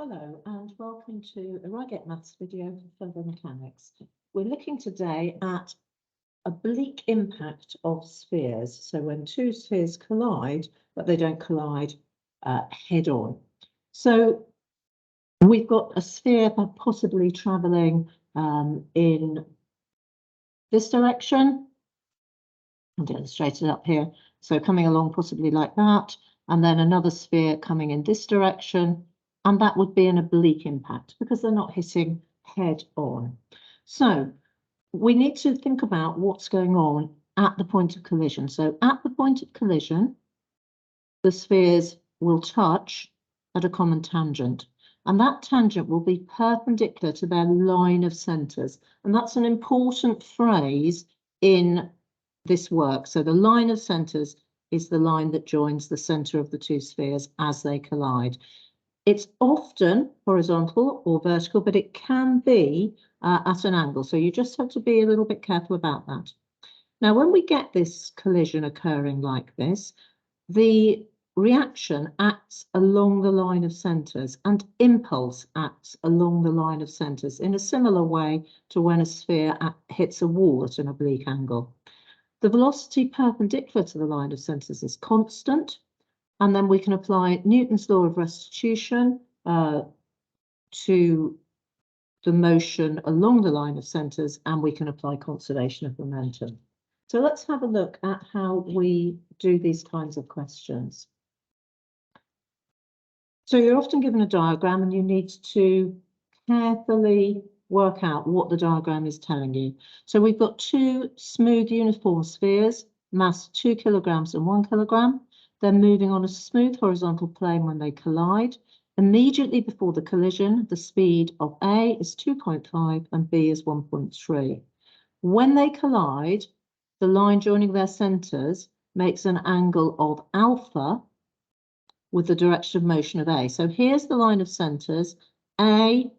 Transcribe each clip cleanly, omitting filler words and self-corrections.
Hello and welcome to a Get Maths video for further mechanics. We're looking today at oblique impact of spheres. So when two spheres collide, but they don't collide head on. So we've got a sphere possibly traveling in this direction. I'll illustrate it up here. So coming along possibly like that, and then another sphere coming in this direction. And that would be an oblique impact because they're not hitting head on. So we need to think about what's going on at the point of collision. So at the point of collision, the spheres will touch at a common tangent. And that tangent will be perpendicular to their line of centres. And that's an important phrase in this work. So the line of centres is the line that joins the centre of the two spheres as they collide. It's often horizontal or vertical, but it can be at an angle. So you just have to be a little bit careful about that. Now, when we get this collision occurring like this, the reaction acts along the line of centres and impulse acts along the line of centres in a similar way to when a sphere hits a wall at an oblique angle. The velocity perpendicular to the line of centres is constant. And then we can apply Newton's law of restitution to the motion along the line of centres, and we can apply conservation of momentum. So let's have a look at how we do these kinds of questions. So you're often given a diagram and you need to carefully work out what the diagram is telling you. So we've got two smooth uniform spheres, mass 2 kilograms and 1 kilogram. They're moving on a smooth horizontal plane when they collide. Immediately before the collision, the speed of A is 2.5 and B is 1.3. When they collide, the line joining their centres makes an angle of alpha with the direction of motion of A. So here's the line of centres. A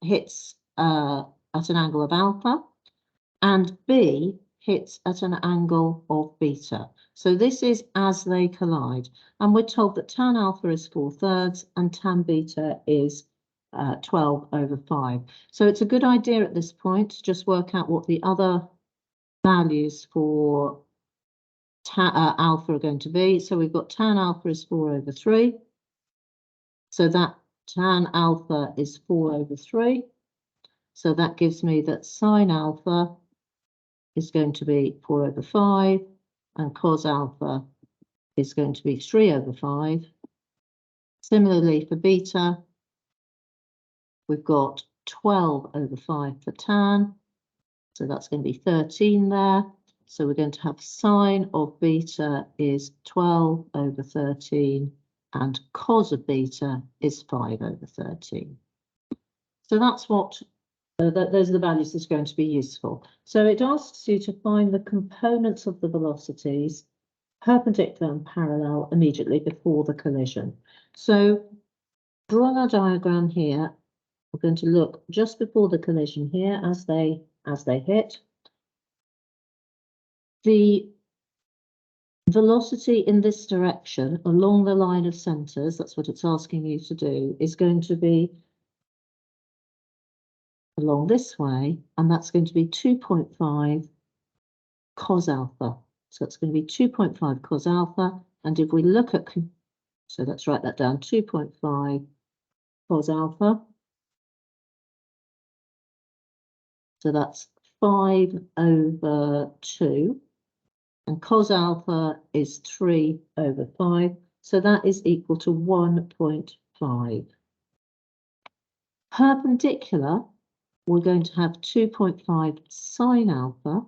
hits at an angle of alpha and B hits at an angle of beta. So this is as they collide. And we're told that tan alpha is 4/3 and tan beta is 12/5. So it's a good idea at this point to just work out what the other values for alpha are going to be. So we've got tan alpha is 4/3. So that tan alpha is 4/3. So that gives me that sine alpha is going to be 4/5 and cos alpha is going to be 3/5. Similarly for beta, we've got 12/5 for tan, so that's going to be 13 there. So we're going to have sine of beta is 12/13 and cos of beta is 5/13. So that's what those are the values that are going to be useful. So it asks you to find the components of the velocities perpendicular and parallel immediately before the collision. So drawing our diagram here, we're going to look just before the collision here as they hit. The velocity in this direction along the line of centres, that's what it's asking you to do, is going to be along this way, and that's going to be 2.5 cos alpha. So it's going to be 2.5 cos alpha. And if we look at, so let's write that down, 2.5 cos alpha. So that's 5/2. And cos alpha is 3/5. So that is equal to 1.5. Perpendicular, we're going to have 2.5 sine alpha.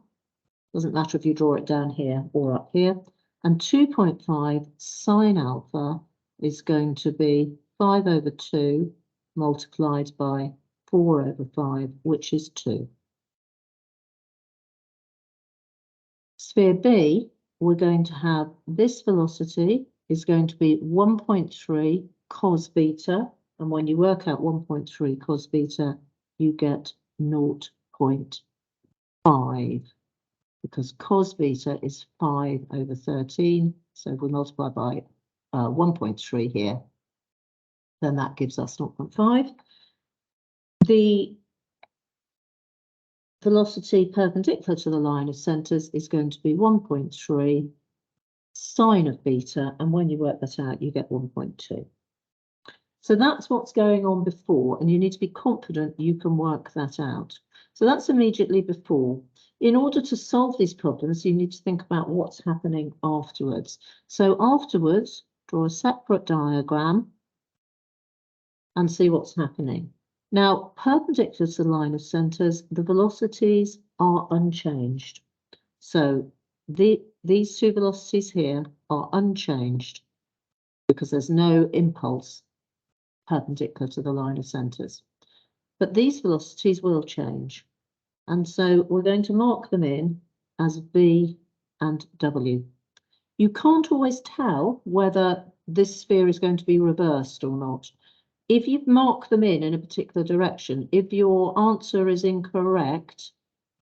Doesn't matter if you draw it down here or up here. And 2.5 sine alpha is going to be 5/2 multiplied by 4/5, which is 2. Sphere B, we're going to have this velocity is going to be 1.3 cos beta. And when you work out 1.3 cos beta, you get 0.5. Because cos beta is 5/13. So if we multiply by 1.3 here, then that gives us 0.5. The velocity perpendicular to the line of centres is going to be 1.3 sine of beta, and when you work that out, you get 1.2. So that's what's going on before, and you need to be confident you can work that out. So that's immediately before. In order to solve these problems, you need to think about what's happening afterwards. So afterwards, draw a separate diagram and see what's happening. Now, perpendicular to the line of centres, the velocities are unchanged. So these two velocities here are unchanged because there's no impulse perpendicular to the line of centres. But these velocities will change. And so we're going to mark them in as V and W. You can't always tell whether this sphere is going to be reversed or not. If you mark them in a particular direction, if your answer is incorrect,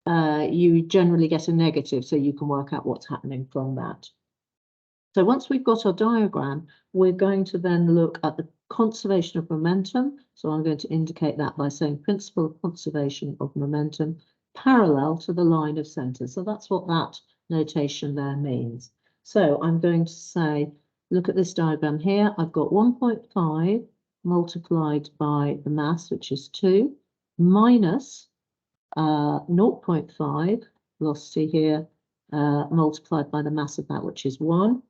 you generally get a negative, so you can work out what's happening from that. So once we've got our diagram, we're going to then look at the conservation of momentum. So I'm going to indicate that by saying principle of conservation of momentum parallel to the line of centre. So that's what that notation there means. So I'm going to say, look at this diagram here. I've got 1.5 multiplied by the mass, which is 2, minus 0.5 velocity here, multiplied by the mass of that, which is 1.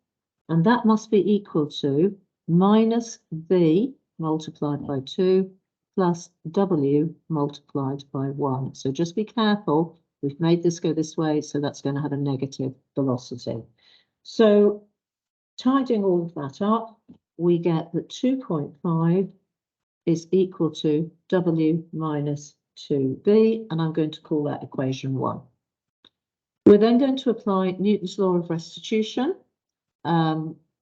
And that must be equal to minus V multiplied by 2 plus W multiplied by 1. So just be careful. We've made this go this way, so that's going to have a negative velocity. So tidying all of that up, we get that 2.5 is equal to W minus 2V, and I'm going to call that equation 1. We're then going to apply Newton's law of restitution.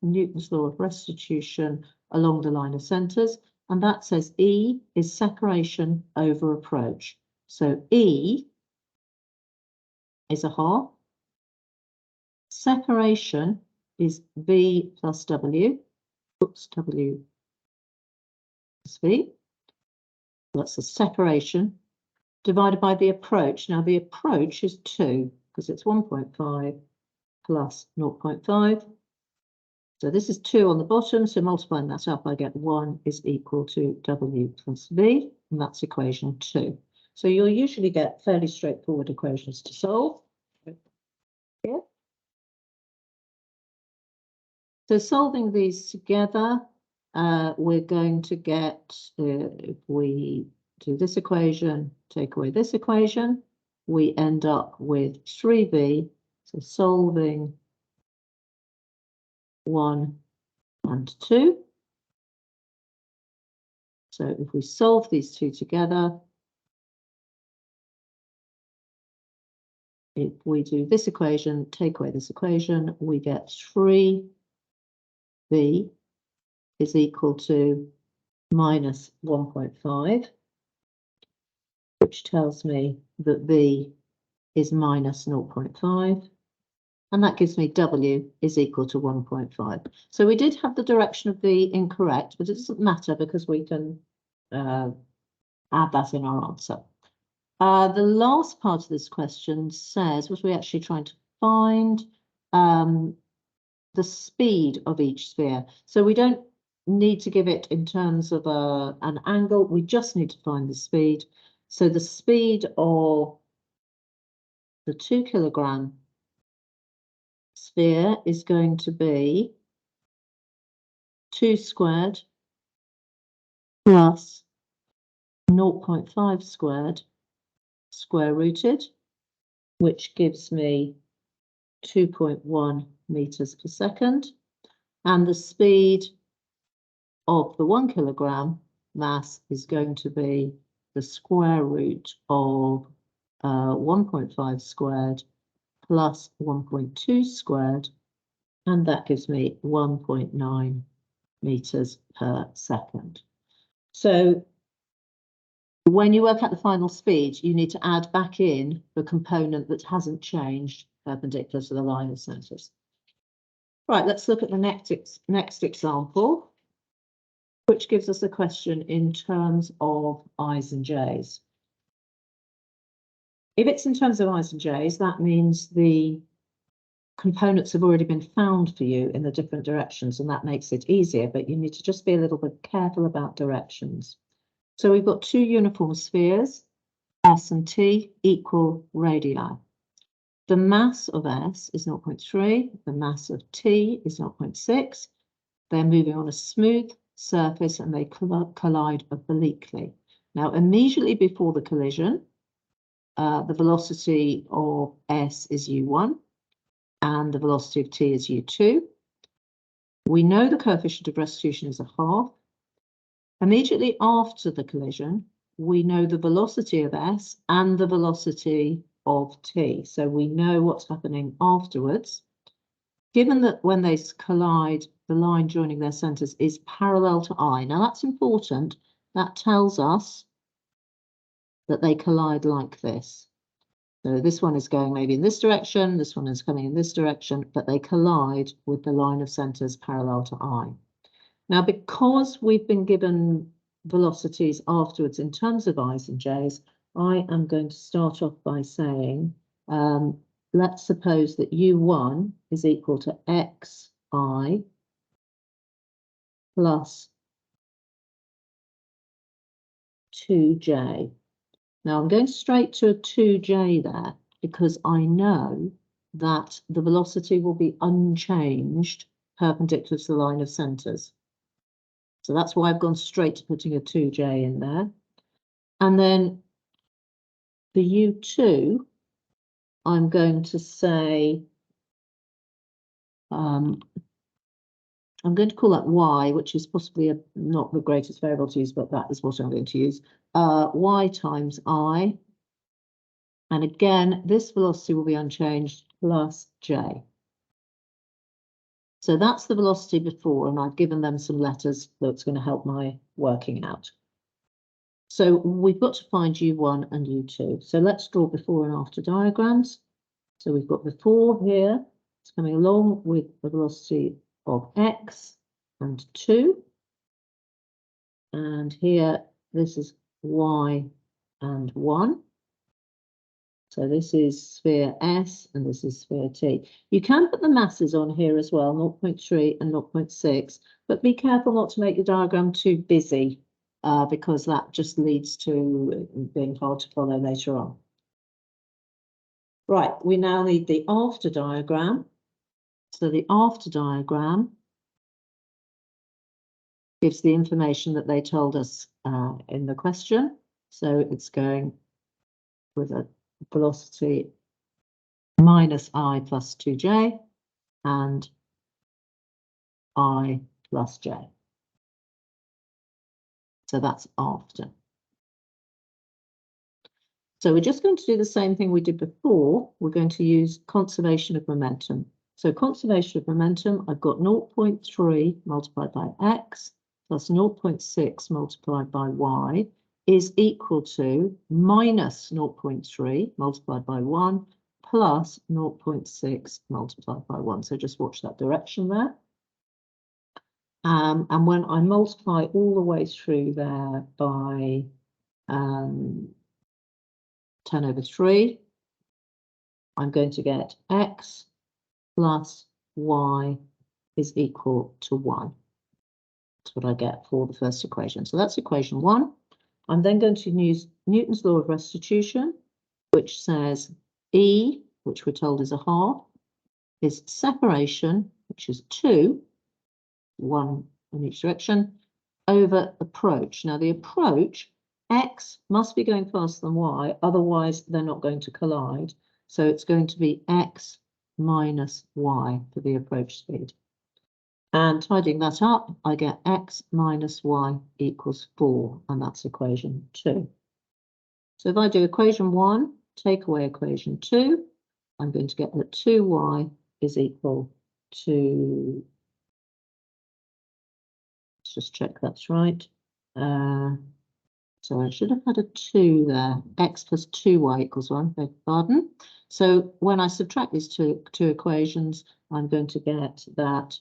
Newton's law of restitution along the line of centres, and that says E is separation over approach. So E is a half. Separation is V plus W. Oops, W plus V. That's the separation divided by the approach. Now the approach is 2 because it's 1.5 plus 0.5. So this is 2 on the bottom, so multiplying that up, I get 1 is equal to W plus V, and that's equation 2. So you'll usually get fairly straightforward equations to solve. Yeah. So solving these together, we're going to get, if we do this equation, take away this equation, we end up with 3V, so solving 1 and 2. So if we solve these two together, if we do this equation, take away this equation, we get 3V is equal to minus 1.5, which tells me that V is minus 0.5. And that gives me W is equal to 1.5. So we did have the direction of V incorrect, but it doesn't matter because we can add that in our answer. The last part of this question says, was we actually trying to find the speed of each sphere. So we don't need to give it in terms of an angle, we just need to find the speed. So the speed of the 2 kilogram sphere is going to be 2 squared plus 0.5 squared square rooted, which gives me 2.1 meters per second. And the speed of the 1 kilogram mass is going to be the square root of 1.5 squared plus 1.2 squared, and that gives me 1.9 meters per second. So when you work out the final speed, you need to add back in the component that hasn't changed perpendicular to the line of centres. Right, let's look at the next example. which gives us a question in terms of i's and j's. If it's in terms of i's and j's, that means the components have already been found for you in the different directions, and that makes it easier, but you need to just be a little bit careful about directions. So we've got two uniform spheres, S and T, equal radii. The mass of S is 0.3, the mass of T is 0.6. They're moving on a smooth surface and they collide obliquely. Now, immediately before the collision, the velocity of S is u1 and the velocity of T is u2. We know the coefficient of restitution is a half. Immediately after the collision, we know the velocity of S and the velocity of T. So we know what's happening afterwards. Given that when they collide, the line joining their centers is parallel to I. Now that's important. That tells us that they collide like this. So this one is going maybe in this direction, this one is coming in this direction, but they collide with the line of centers parallel to I. Now, because we've been given velocities afterwards in terms of i's and j's, I am going to start off by saying, let's suppose that u1 is equal to xi plus 2j. Now I'm going straight to a 2j there because I know that the velocity will be unchanged perpendicular to the line of centers. So that's why I've gone straight to putting a 2j in there. And then the u2, I'm going to say, I'm going to call that y, which is possibly not the greatest variable to use, but that is what I'm going to use. Y times I. And again, this velocity will be unchanged plus j. So that's the velocity before, and I've given them some letters that's going to help my working out. So we've got to find u1 and u2. So let's draw before and after diagrams. So we've got before here, it's coming along with the velocity of x and 2. And here, this is y and 1. So this is sphere S and this is sphere T. You can put the masses on here as well, 0.3 and 0.6, but be careful not to make the diagram too busy because that just leads to being hard to follow later on. Right, we now need the after diagram. So the after diagram gives the information that they told us in the question. So it's going with a velocity minus I plus 2j and I plus j. So that's after. So we're just going to do the same thing we did before. We're going to use conservation of momentum. So conservation of momentum, I've got 0.3 multiplied by x plus 0.6 multiplied by y is equal to minus 0.3 multiplied by 1 plus 0.6 multiplied by 1. So just watch that direction there. And when I multiply all the way through there by 10 over 3, I'm going to get x plus y is equal to 1. That's what I get for the first equation. So that's equation 1. I'm then going to use Newton's law of restitution, which says E, which we're told is a half, is separation, which is 2, 1 in each direction, over approach. Now the approach, x must be going faster than y, otherwise they're not going to collide. So it's going to be x minus y for the approach speed. And tidying that up, I get x minus y equals 4, and that's equation 2. So if I do equation 1, take away equation 2, I'm going to get that 2y is equal to, let's just check that's right. So I should have had a 2 there. X plus 2y equals 1, beg your pardon. So when I subtract these two equations, I'm going to get that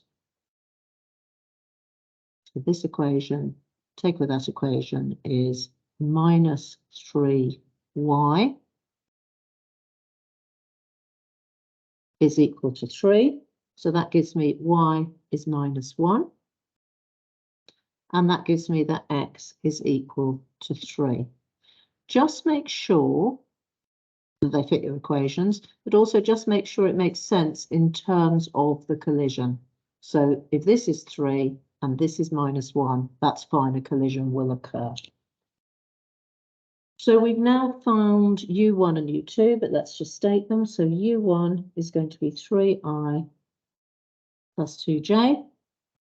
So this equation, take with that equation, is minus 3y is equal to 3. So that gives me y is minus 1. And that gives me that x is equal to 3. Just make sure that they fit your equations, but also just make sure it makes sense in terms of the collision. So if this is 3 and this is minus 1, that's fine, a collision will occur. So we've now found U1 and U2, but let's just state them. So U1 is going to be 3i plus 2j,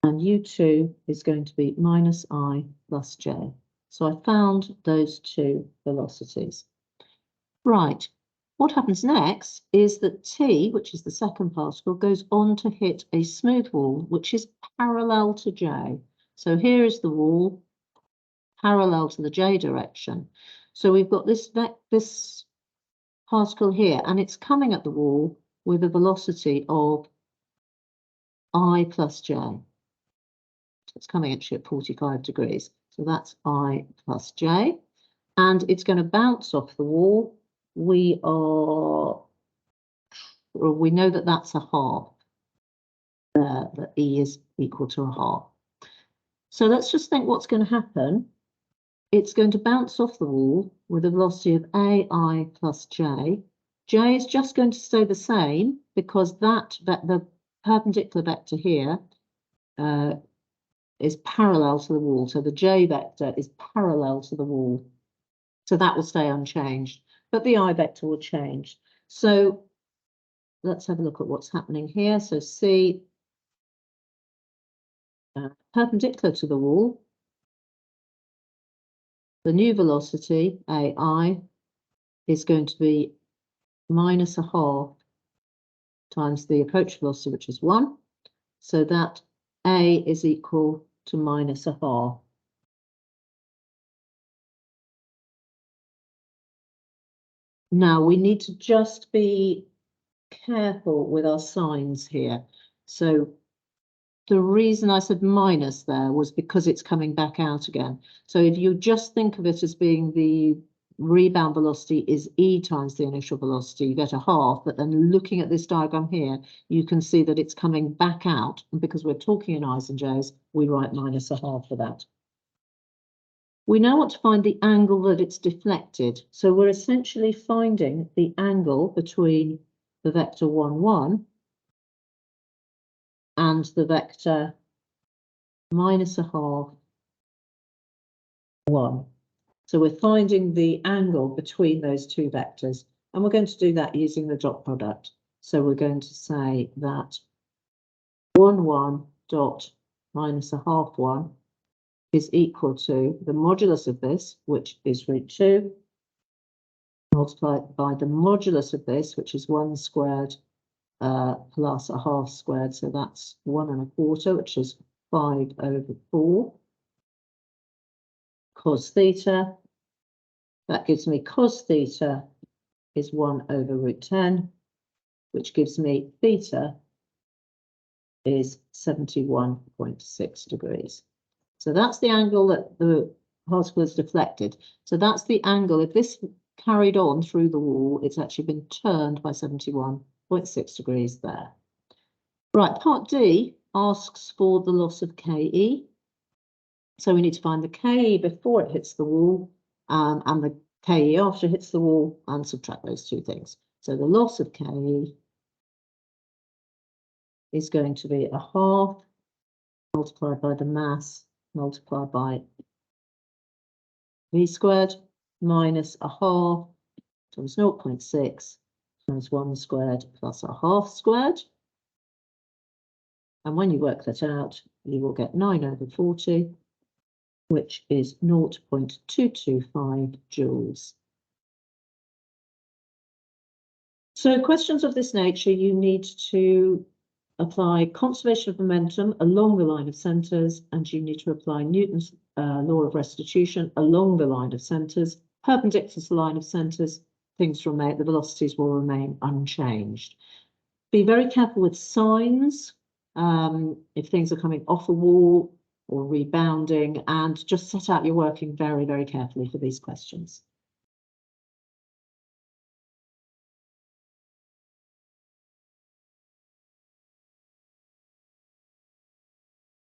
and U2 is going to be minus I plus j. So I found those two velocities. Right, what happens next is that T, which is the second particle, goes on to hit a smooth wall, which is parallel to J. So here is the wall, parallel to the J direction. So we've got this particle here, and it's coming at the wall with a velocity of I plus J. So it's coming actually at 45 degrees. So that's I plus J. And it's going to bounce off the wall. We know that that's a half. That E is equal to a half. So let's just think what's going to happen. It's going to bounce off the wall with a velocity of AI plus J. J is just going to stay the same because the perpendicular vector here is parallel to the wall. So the J vector is parallel to the wall. So that will stay unchanged, but the I vector will change. So let's have a look at what's happening here. So C, perpendicular to the wall, the new velocity, AI, is going to be minus a half times the approach velocity, which is 1. So that A is equal to minus a half. Now we need to just be careful with our signs here. So the reason I said minus there was because it's coming back out again. So if you just think of it as being the rebound velocity is E times the initial velocity, you get a half, but then looking at this diagram here, you can see that it's coming back out. And because we're talking in I's and J's, we write minus a half for that. We now want to find the angle that it's deflected. So we're essentially finding the angle between the vector 1, 1 and the vector minus a half, 1. So we're finding the angle between those two vectors, and we're going to do that using the dot product. So we're going to say that 1, 1 dot minus a half 1 is equal to the modulus of this, which is root 2, multiplied by the modulus of this, which is 1 squared plus a half squared. So that's 1 1/4, which is 5 over 4. Cos theta, that gives me cos theta is 1 over root 10, which gives me theta is 71.6 degrees. So that's the angle that the particle is deflected. So that's the angle. If this carried on through the wall, it's actually been turned by 71.6 degrees there. Right, part D asks for the loss of KE. So we need to find the KE before it hits the wall and the KE after it hits the wall and subtract those two things. So the loss of KE is going to be a half multiplied by the mass multiplied by V squared minus a half times 0.6 times 1 squared plus a half squared. And when you work that out, you will get 9 over 40, which is 0.225 joules. So questions of this nature, you need to apply conservation of momentum along the line of centres, and you need to apply Newton's law of restitution along the line of centres. Perpendicular to the line of centres, the velocities will remain unchanged. Be very careful with signs. If things are coming off a wall, or rebounding, and just set out your working very, very carefully for these questions.